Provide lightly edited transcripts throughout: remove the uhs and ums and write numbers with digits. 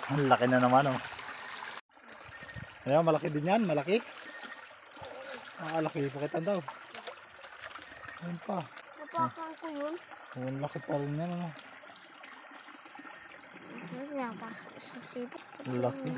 Ang laki na naman oh. Ayan, malaki din yan, malaki. Laki, pakitan daw. Ayun pa. Napakan ko yun. Ang laki pa rin yan ano. Ang laki.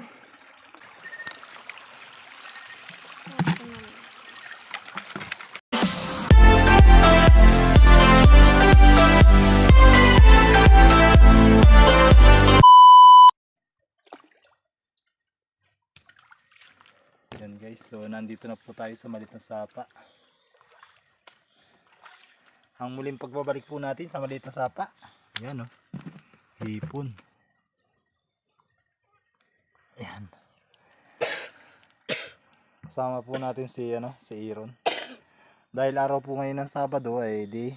Yan guys, so nandito na po tayo sa maliit na sapa. Ang muling pagbabalik po natin sa maliit na sapa. Ayan oh, hipon. Ayan. Kasama po natin si Aaron. Dahil araw po ngayon ng Sabado ay di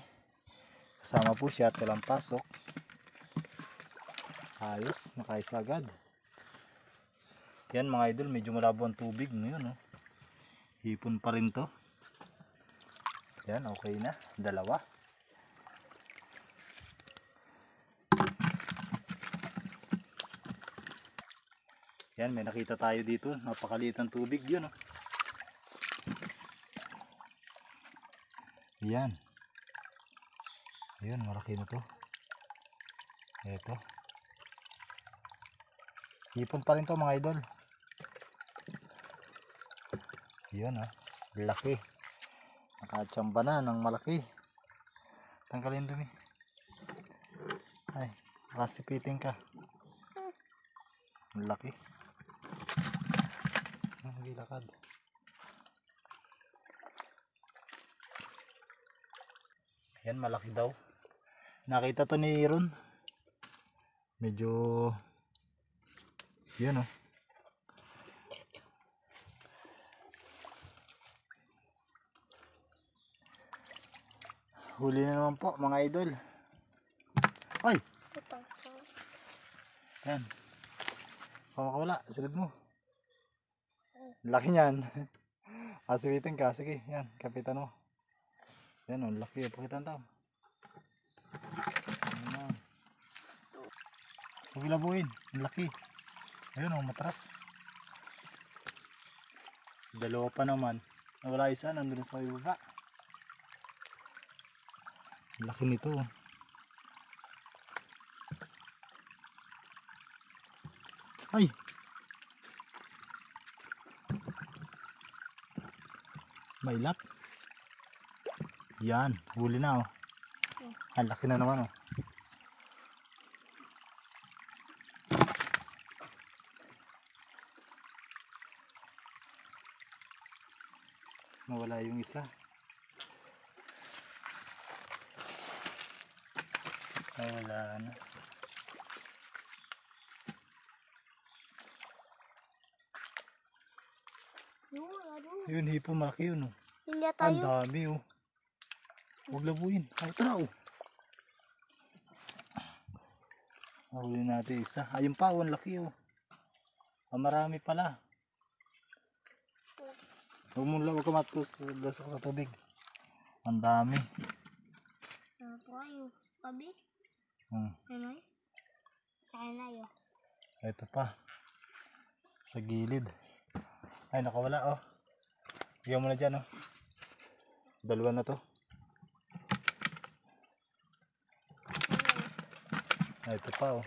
kasama po siya at walang pasok. Ayos, nakaisa agad. Yan mga idol, medyo malabo ang tubig ngayon oh. Hipon pa rin to. Yan, okay na, dalawa. Yan, may nakita tayo dito, napakaliit ng tubig yun oh. Yan. Ayun, malaki na to. Ito. Hipon pa rin to mga idol. Yan ah, laki. Nakatsamba na ng malaki. Tanggalin dumi. Ay, makasipitin ka. Laki. Nagilakad. Yan, malaki daw. Nakita to ni Aaron. Medyo yan oh. Huli na naman po mga idol. Ay! Yan. Kamakawala, silid mo. Laki niyan. Asiwitin ka, sige, yan, kapitan mo. Yan oh, laki, pakitan tao. Huwag ilabuin, laki. Ayun oh, matras. Dalawa pa naman. Nawala isa, nandun sa baba. Laki nito. Ay! Mailap. Yan, huli na oh. Ang laki na naman oh. Nawala yung isa. Wala na. Yun, hipo malaki yun oh. Ang dami oh. Huwag labuin. Ito na oh. Nahuli natin isa. Ayun pa oh, ang laki oh. Marami pala. Huwag ka matusok sa tubig. Ang dami. Pabi? Ito pa. Sa gilid. Ay, nakawala oh. Iyan mo na dyan oh. Dalawa na to. Ay, ito pa oh.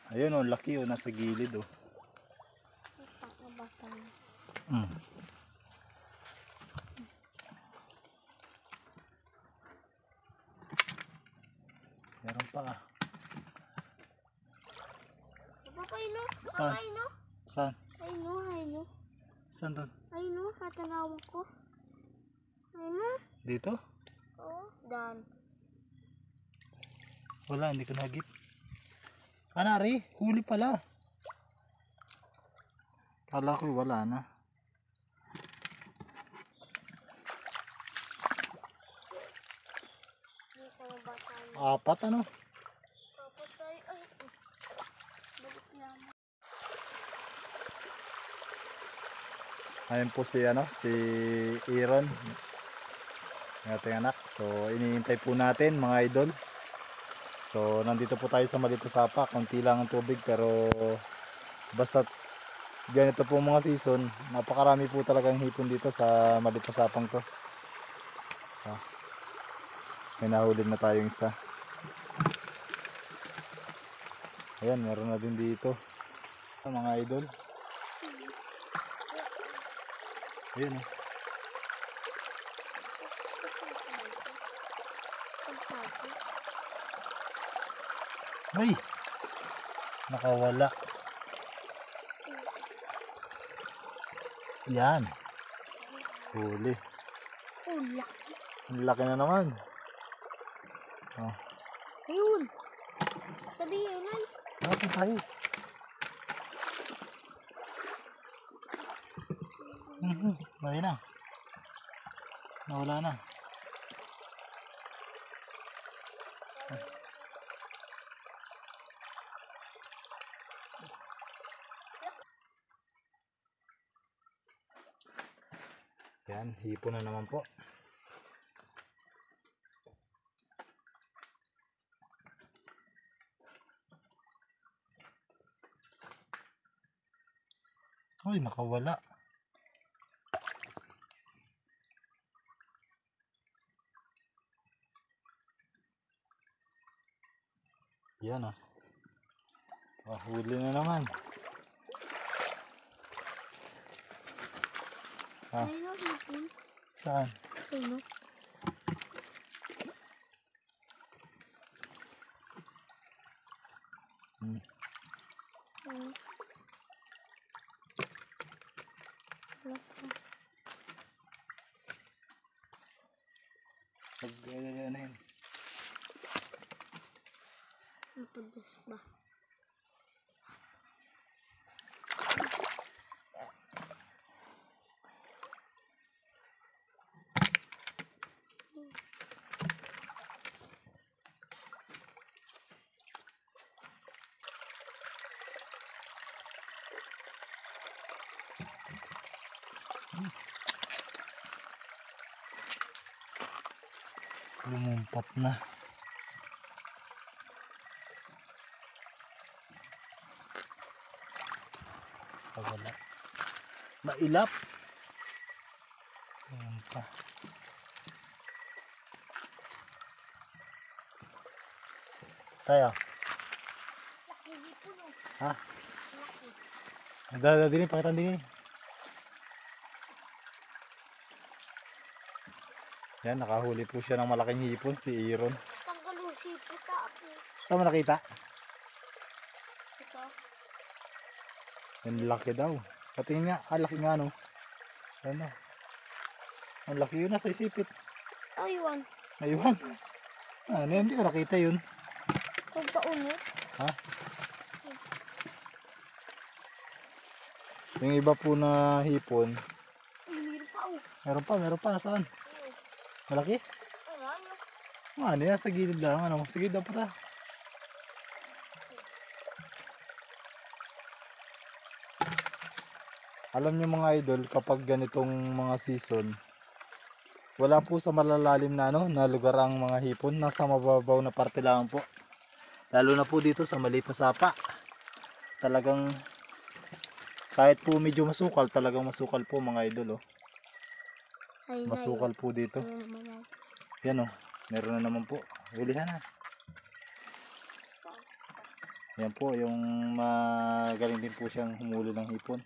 Ayun oh, laki oh, nasa gilid oh. Meron pa ah. Saan? Saan? Ayun. Saan doon? Ayun, hatanawag ko. Ayun. Dito? Oo, dan. Wala, hindi ko nagip. Anari, huli pala. Kala ko wala na. Apat ano? Apat tayo. Ay, balik naman. Ayun po si Aaron, ang ating anak. So iniintay po natin mga idol. So nandito po tayo sa maliit na sapa, konti lang ang tubig pero basta ganito po mga season, napakarami po talagang hipon dito sa maliit na sapang to. May nahuli na tayong isa. Ayan, meron na din dito mga idol. Ayan o. Ay! Nakawala. Yan. Huli. Oh, laki. Ang laki na naman. Oh. Ayun. Sabi yun ay. Bakit tayo? Laki na. Nawala na. Yan, hipon na naman po. Uy, nakawala. Yan o. Huli na naman. Ayun o, hipon. Saan? Ayun o. Ayun. Ano yun? Napadas ba? Lumumpat na. Wala. Mailap. Ayan pa. Tayo. Laki hipon o. Ha? Laki. Dada din, pakitan din. Yan, nakahuli po siya ng malaking hipon, si Aaron. Tanggalong sipit ako. Saan mo nakita? Ito. Yan, laki daw. Patingin nga, laki nga no. Ano? Ang laki yun, nasa isipit. Aywan. Ayun. Ano, hindi ko nakita yun. Pagkaunot. Ha? Yung iba po na hipon, Meron pa o. meron pa, nasaan? Malaki? Ayun. Ano yan, sa gilid lang, ano? Sige, dapat ha. Alam niyo mga idol, kapag ganitong mga season, wala po sa malalalim na na lugar ang mga hipon, nasa mababaw na parte lang po. Lalo na po dito sa maliit na sapa. Talagang kahit po medyo masukal, talagang masukal po mga idol oh. Masukal po dito. Yan oh, meron na naman po. Hulihan na. Yan po, yung magaling din po siyang humuli ng hipon.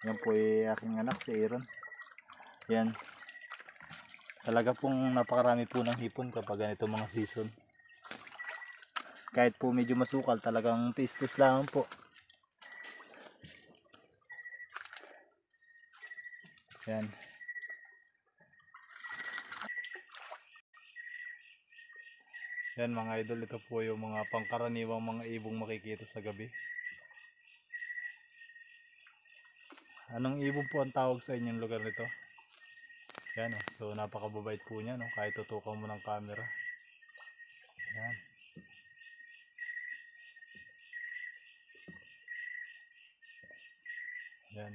Yan po aking anak si Aaron. Yan. Talaga pong napakarami po ng hipon kapag ganito mga season. Kahit po medyo masukal, talagang tis-tis lang po. Yan. Yan mga idol, ito po yung mga pangkaraniwang mga ibong makikita sa gabi. Anong ibon po ang tawag sa inyong lugar nito? Yan oh. So napakababait po niya no, kahit tutukan mo ng camera. Yan. Yan.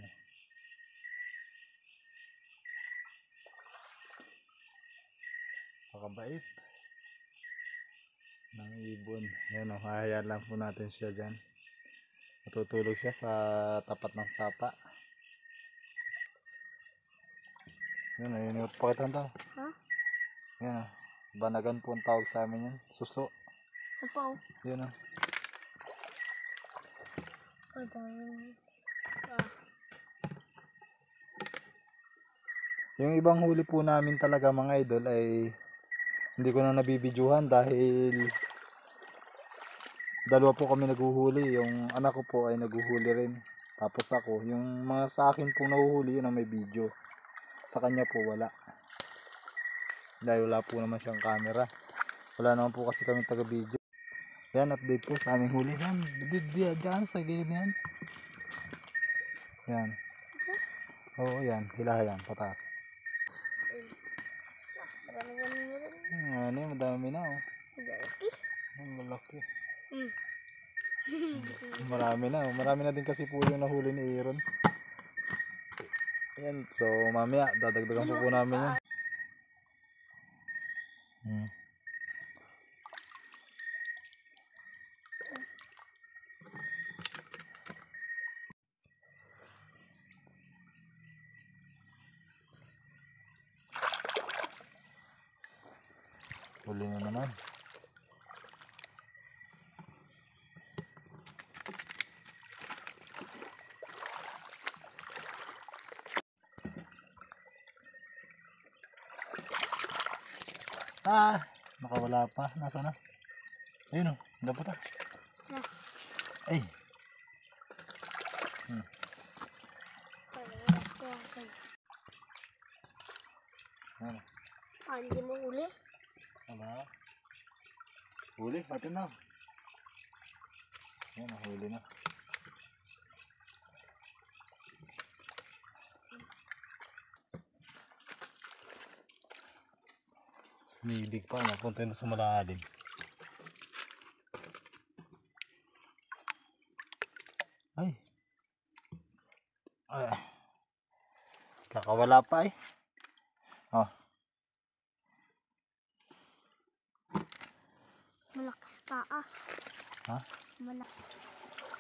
Bait. Ng ibon. Yan o, hahayaan lang po natin siya dyan. Matutulog siya sa tapat ng sapa. Yan o, yun yung pakitan daw. Ha? Yan o, banagan po ang tawag sa amin yan. Suso. Ano pa oh? Yan o. Ang dami. Yung ibang huli po namin talaga mga idol ay hindi ko na nabibidyohan dahil dalawa po kami naguhuli. Yung anak ko po ay naguhuli rin. Tapos ako, yung mga sa akin po nahuhuli, yun ang may video. Sa kanya po wala. Dahil wala po naman siyang camera. Wala naman po kasi kami taga-video. Yan, update po sa aming huli. Yan, dyan sa gilid na yan. Yan. Oo, yan. Hilahan yan, pataas. Marami na rin. Ano yun, madami na oh. Malaki. Ang malaki. Hmm. Marami na. Marami na din kasi po yung nahuli ni Aaron. Yan. So, mamaya, dadagdagan po namin yan. Huli na naman. Nakawala pa. Nasaan na? Ayun o. Dapat ah. Ay. Ano? Hindi mo uli. Wala. Huli. Batin na. Ayan, huli na. Sumilig pa. Napunta na sa malalim. Ay. Ay. Kakawala pa eh. Oh. Malakas taas. Ha? Malakas.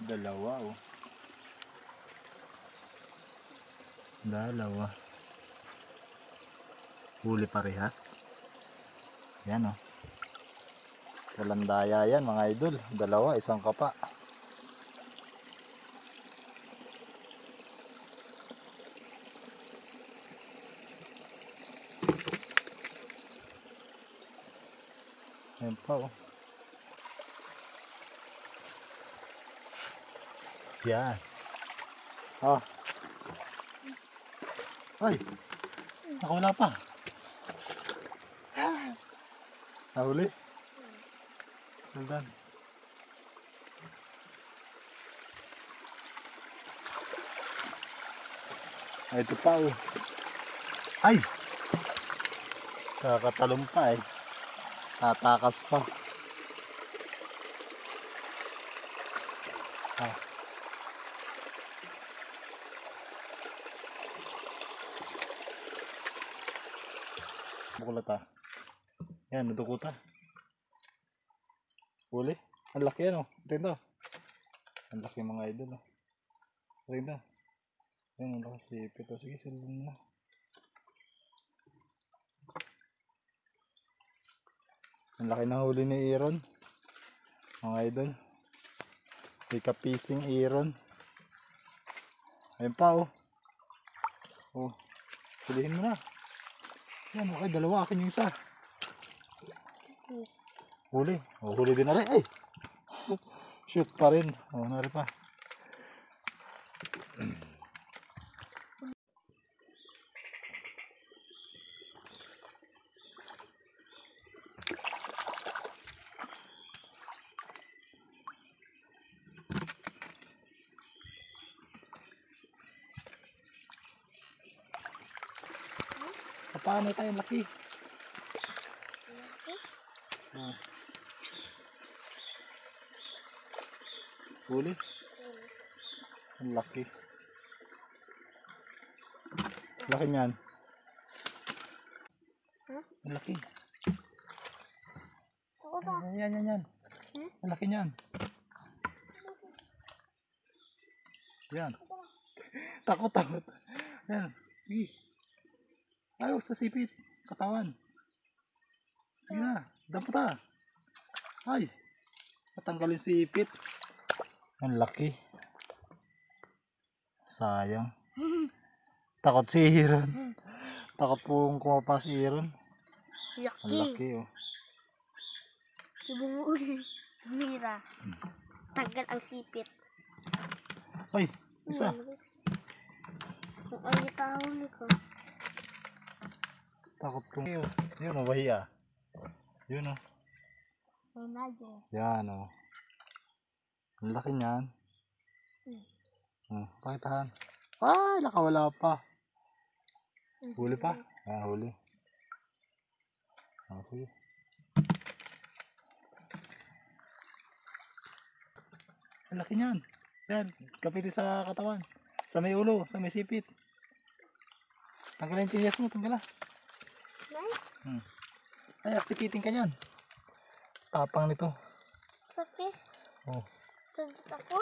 Dalawa oh. Dalawa. Huli parehas. Yan oh. Walang daya yan mga idol. Dalawa, isang kapa. Yan pa oh. Yan. Oh. Ay. Nakawala pa. Nahuli. Sundan. Ay, ito pa oh. Ay. Kakatalong pa eh. Tatakas pa. Ah. Bukulat ah. Yan, nadukuta. Huli. Ang laki yan oh. Tingnan. Ang laki mga idol oh. Tingnan. Yan, ang laki sipit oh. Sige, silun na. Ang laki na huli ni Aaron. Mga idol. May kapising Aaron. Ayun pa oh. Oh. Hulihin mo na. Yan, okay, dalawa. Akin yung isa. Huli. Oh, huli din na rin. Ay! Shoot pa rin. Oh, nari pa. Paano tayo laki? Ah. Huli? Ang laki. Laki niyan. Huh? Ang laki. Yan. Hmm? Ang laki niyan. Yan. Takot. Yan. Sige. Ayaw sa sipit. Katawan. Sige na. Dapat ah. Ay. Matanggal yung sipit. Ang laki. Sayang. Takot si Iron. Takot pong kumapa si Iron. Ang laki oh. Bumuul. Mira. Tanggal ang sipit. Ay. Isa. Kung ay tahon ko. Takot pong. Yun oh. Bahiya. Yun oh. May nadyo. Yan oh. Ang laki niyan. Pakitahan. Ay, nakawala pa. Huli pa? Ah, huli. Ah, sige. Ang laki niyan. Yan, kapiti sa katawan. Sa may ulo, sa may sipit. Tanggalin yung chinyas mo, tanggala. Nice. Ay, sipitin ka niyan. Tapang nito. Sakit. Oh. Sakit ako.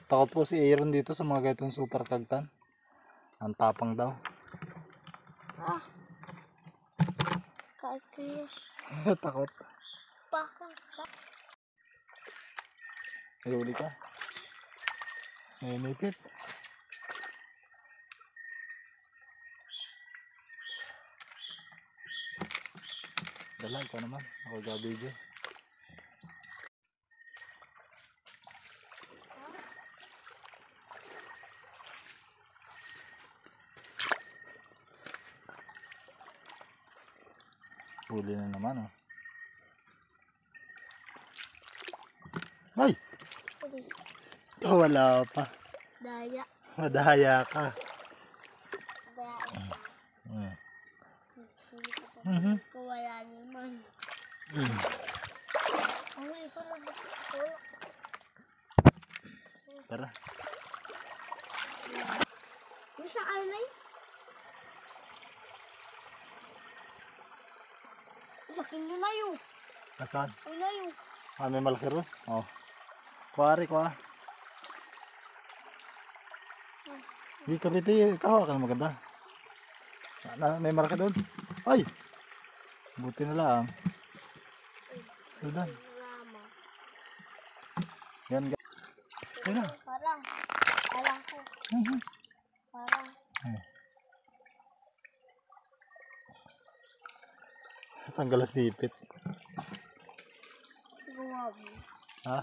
Takot po si Aaron dito sa mga ganitong super kagtan. Ang tapang daw. Ah. Kakis. Takot. Pakang. May huli ka. May nipit. Dala, ikaw naman. Ako gabidyo. Huli na naman oh. Ay! Uli. Wala pa. Daya. Madaya ka. Daya. Kawala naman. Ano ito na ba? Tara. Yung sa anay? Laki nyo na yun. Nasaan? Ay na yun. Ah, may malaki ron. Oh. Kuwari ko ah. Hindi kapiti. Ikaw ka na maganda. May malaki doon. Ay! Buti na lang. Sudan. Rama. Yan. Ayun na. Parang. Alam ko. Parang. Tanggal ang sipit. Gumabi. Ha?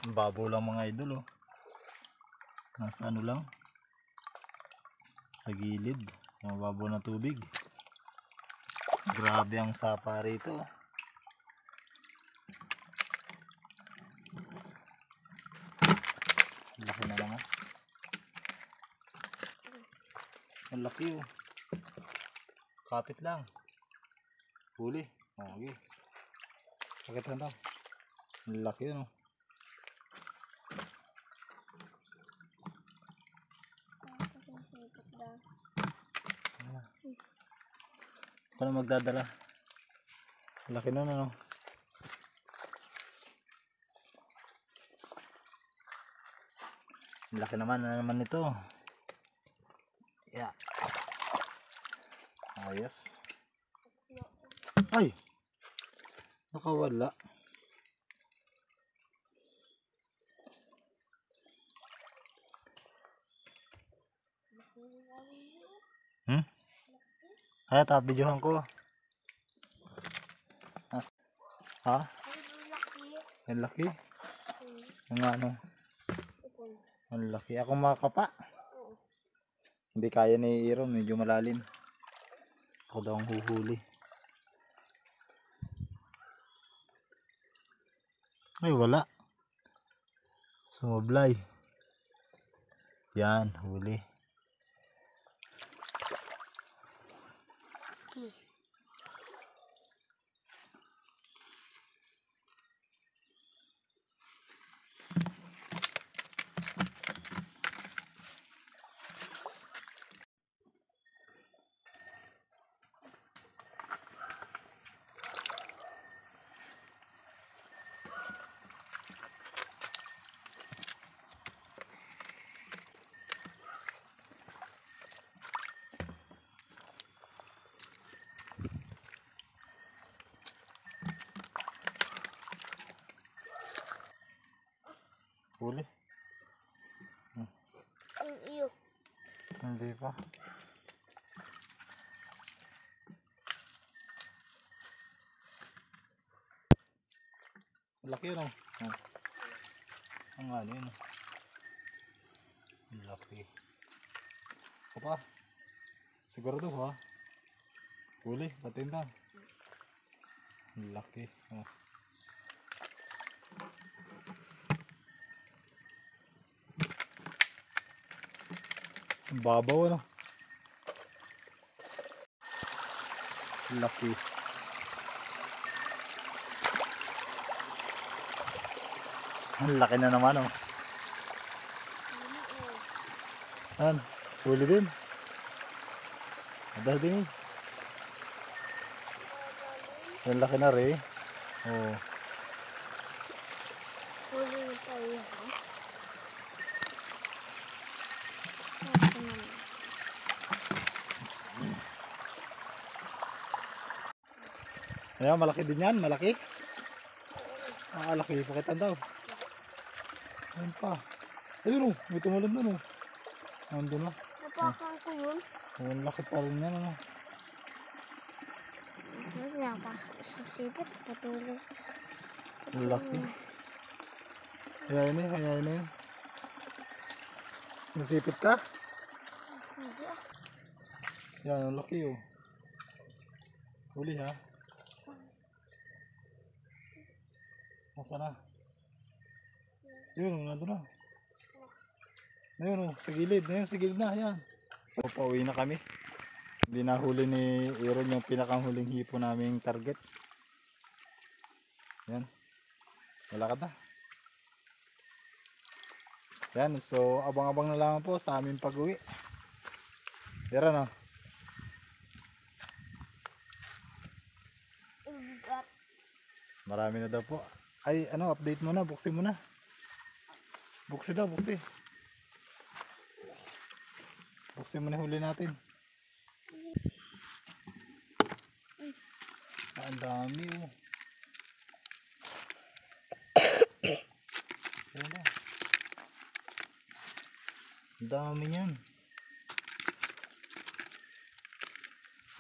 Babaw lang mga idol oh. Nasa ano lang? Sa gilid. Sa mababaw na tubig. Grabe ang sapa rito. Laki na naman. Ang laki oh. Kapit lang. Huli. Okay. Pakitan daw. Ang laki yun oh. Ito na magdadala. Laki nun ano. Laki naman nito. Yeah. Ayos. Ay! Nakawala. Ay, videohan ko. Ha? Ang laki. Ang ano? Ang laki. Ako makapa. Hindi kaya ni Aaron. Medyo malalim. Ako daw ang huhuli. Ay, wala. Sumablay. Yan, huli. laki. Huli? Ang iyo. Hindi pa. Laki no? Oh. Ang ano yun. Ang laki. O pa. Sigurado ha? Huli, patinda. Ang laki. Oh. Ang babaw ano? Ang laki. Ang laki na naman oh. Yan, huli din. Ada din eh. Ang laki na rin. Oh. Huli tayo ha. Ayan, malaki din yan, malaki. Ah, laki, pakitan daw. Ayan pa. Ayun oh, may tumalon na oh. Nandun na. Napakan ko yun. Oh, ang laki pa rin yan ano. Wala sa sipit. Patulog. Ang laki. Hayain eh, hayain na yun. Nasipit ka? Hindi ah. Yan, ang laki oh. Huli ha. Nasa na? Yun, nandun na. Ayun oh, sa gilid. Ayun, sa gilid na. Ayan. So, pauwi na kami. Hindi nahuli ni Aaron yung pinakanghuling hipo naming target. Ayan. Malakad na. Ayan, so abang-abang na lang po sa aming pag-uwi. Aaron oh. Ugat. Marami na daw po. Ay, ano, update mo na. Buksin mo na. Buksi daw, buksi. Buksin mo na huli natin. Ah, ang dami oh. Ayan na. Ang dami niyan.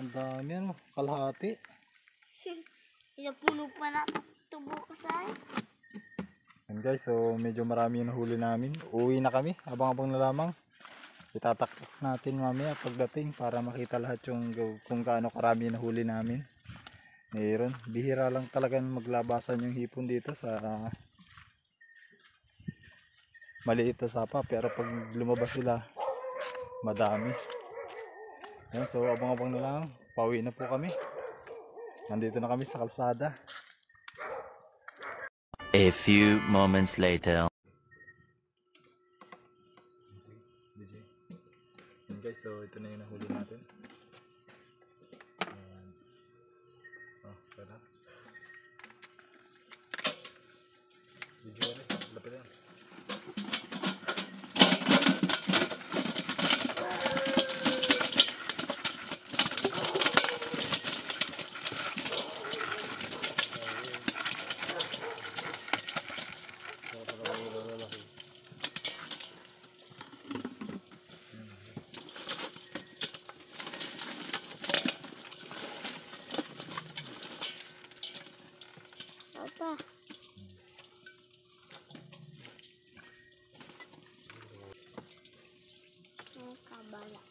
Ang dami ano, kalahati. Inapuno pa na tubo ka sa akin. And guys, so medyo marami yung nahuli namin. Uwi na kami, abang-abang na lamang. Itatakpak natin mamaya pagdating para makita lahat yung kung gaano karami yung nahuli namin. Mayroon, bihira lang talagang maglabasan yung hipon dito sa maliit na sapa, pero pag lumabas sila madami. Yan, so abang-abang na lang, pauwi na po kami. Nandito na kami sa kalsada. A few moments later. Yan guys, so ito na yung nahuli natin. Ayan. Oh, sarap. Video ulit, lapit yan. Apa? Ang kabala.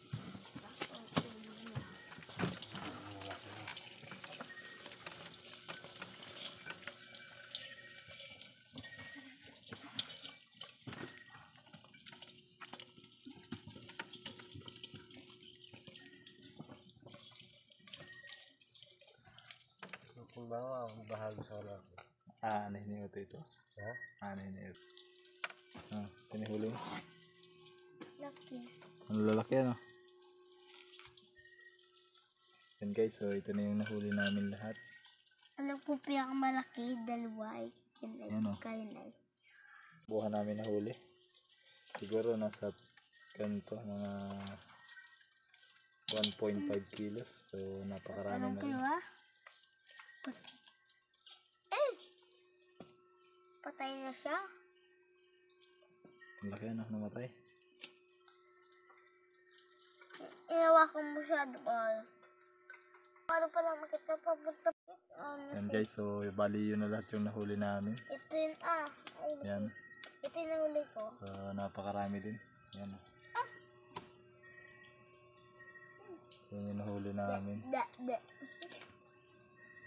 Simbawa, bahagi sa wala. Ano hiniot ito? Ha? Ano hiniot? Pinihuli mo. Laki. Ang lalaki ano? Yan guys, so ito na yung nahuli namin lahat. Alam ko pinakamalaki, dalawa ay kinay. Yan, oh. Kainay. Buha namin nahuli. Siguro nasa ganito, mga 1.5 kilos. So napakarami Anong na rin. kilo ah? Eh! Patay na siya. Ang laki ano, namatay. Inawakan mo siya doon. Para pala makita papunta. Yan guys, so bali yun na lahat yung nahuli namin. Ito yun ah. Ay, Yan. ito yung nahuli ko. So napakarami din. Yan. Yan yung nahuli namin. Da.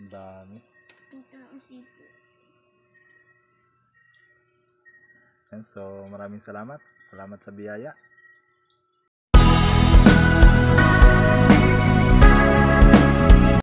Ang dami. Ito ang isipo. Yan, so maraming salamat. Salamat sa biyaya.